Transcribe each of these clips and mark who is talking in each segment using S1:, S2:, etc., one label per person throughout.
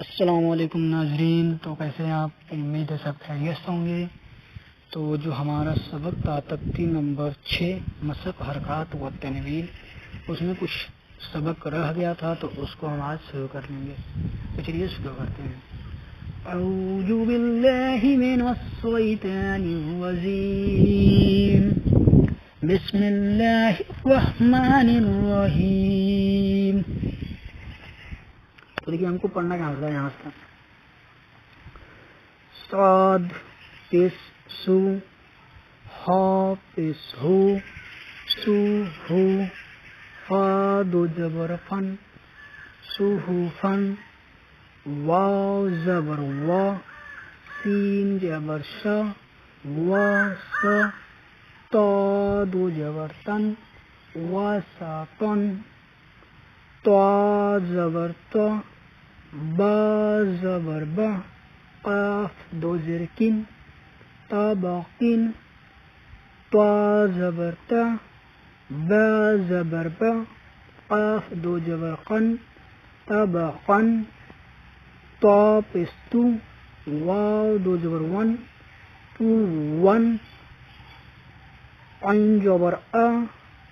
S1: السلام علیکم ناظرین، تو کیسے ہیں آپ؟ امید ہے سب خیریت سے ہوں گے۔ تو جو ہمارا سبق تھا تختی نمبر 6 مصحف حرکات و تنوین، اس میں کچھ سبق رہ گیا تھا تو اس کو ہم آج شروع کر لیں گے۔ تو چلیے شروع کرتے ہیں۔ اعوذ باللہ من الشیطان الرجیم، بسم اللہ الرحمن الرحیم۔ تو دیکھیے ہم کو پڑھنا کہاں سے یہاں سے صاد پس سو، ہا پس ہو، سو ہو، فا دو زبر فن، سو ہو فن، واو زبر وا، سین زبر شا، وا سا، تا دو زبر تن، وا سا تن، تا زبر تا، با زبر با، قاف دو زرکن، تا باقین، تا زبر تا، با زبر با، قاف دو زبر قن، تا باقن، تا پستو، واو دو زبر ون، تو ون، عین زبر آ،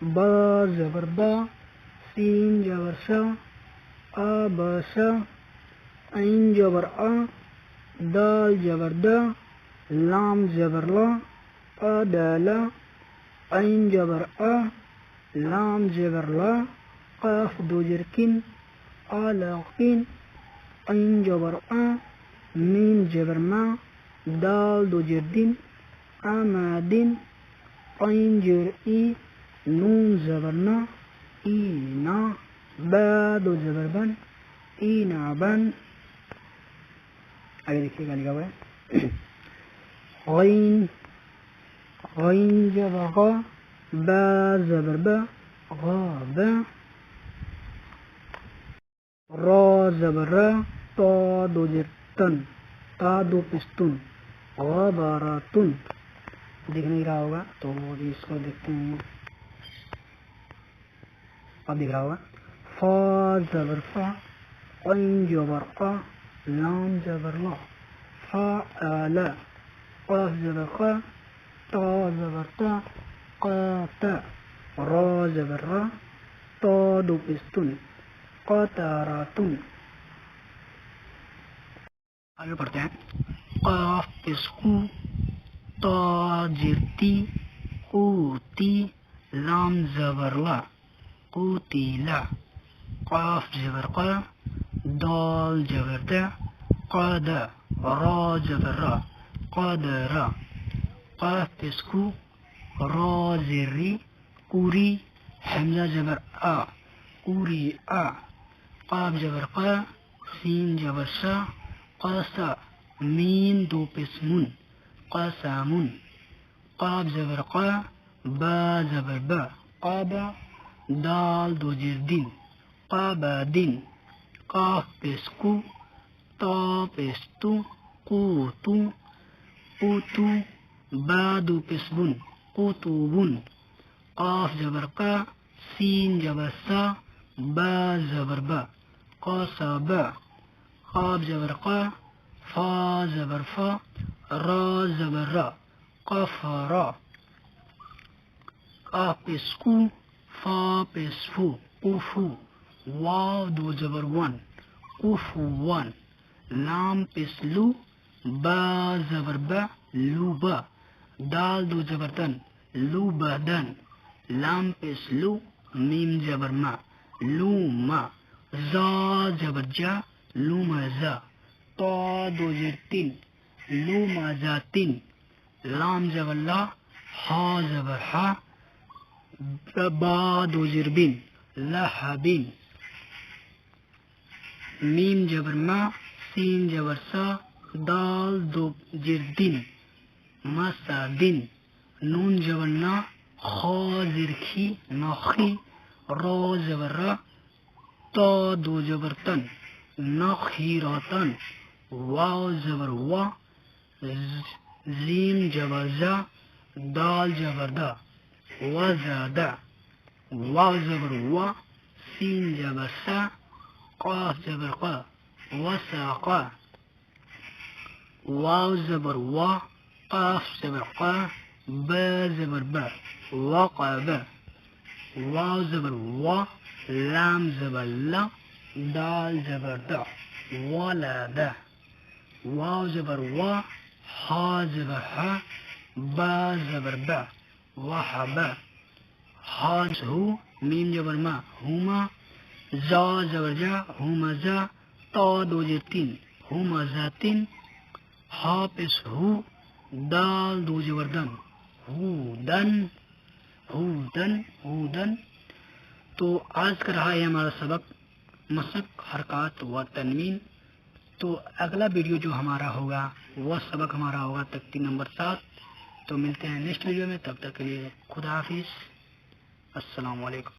S1: با زبر با، سین زبر سا، آ با سا، عین زبر آ، دال زبر دا، لام زبر لا، آ دالا، عین زبر آ، لام زبر لا، قاف دو زرکن، آ لاقین، عین زبر آ، میم زبر ما، دال دو زردن، آمادن، عین زبر ای، نون زبر نا، اینا، با دو زبر بن، اینا بن۔ آگے دیکھیے گا لکھا ہوا ہے غین، غین زبر غا، با زبر با، غابا، را زبر را، تا دو زر تن، تا دو پستون، غباراتن۔ دیکھ نہیں رہا ہوگا تو ابھی اس کو دیکھتے ہیں۔ اب دیکھ رہا ہوگا فا زبر فا، عین زبر قا، لام زبر لا، فا آلا، قاف زبر قا، تا زبر تا، قا تا، را زبر را، تا دو پستون، قطاراتن۔ آگے پڑھتے ہیں۔ قاف پسکو، تا جرتی، قوتی، لام زبر لا، قوتیلا، قاف زبر قا، دال زبر دا، قادا، را زبر را، قادرا، قاف پسکو، را زری، قوری، حمزہ زبر آ، قوری آ، قاف زبر قا، سین زبر سا، قاسا، میم دو پسمن، قاسامن، قاف زبر قا، با زبر با، قابا، دال دو زردن، قابادن، قاف پسکو، تا پستو، قوتو، قوتو، با دو پسبن، قوتوبن، قاف زبر قا، سین زبر سا، با زبر با، قاسابا، قاف زبر قا، فا زبر فا، را زبر را، قفرا، قاف پسکو، فا پسفو، قفو، واو دو زبر ون، قفو ون، لام پسلو، با زبر با، لوبا، دال دو زبر دن، لوبا دن، لام پسلو، میم زبر ما، لوما، زا زبر جا، لوما زا، تا دو زرتن، لوما زاتن، لام زبر لا، ہا زبر ہا، با دو زربن، لہبن، میم زبر ما، سین زبر سا، دال دو زردن، مسادن، نون زبر نا، خا زرخی، نخی، را زبر را، تا دو زبر تن، نخیراتن، واو زبر وا، زیم زبر زا، دال زبر دا، وزادا، واو زبر وا، سین زبر سا، قاف زبر قا، وساق. واو زبر وا، قاف زبر قا، با زبر با، وقب. واو زبر وا، لام زبر لا، دال زبر دا، ولد. واو زبر وا، حا زبر حا، با زبر با، وحب. حا هو، میم زبر ما، هما. زا زبر جا، هما زا، تا دو تین، هما زاتین. حافظ ہو، دال دو زبر دن، ہودن، ہودن، ہودن. تو آج کا رہا ہے ہمارا سبق مسق، حرکات و تنوین. تو اگلا ویڈیو جو ہمارا ہوگا وہ سبق ہمارا ہوگا تختی نمبر 7. تو ملتے ہیں نیکسٹ ویڈیو میں، تب تک کے لیے خدا حافظ، السلام علیکم.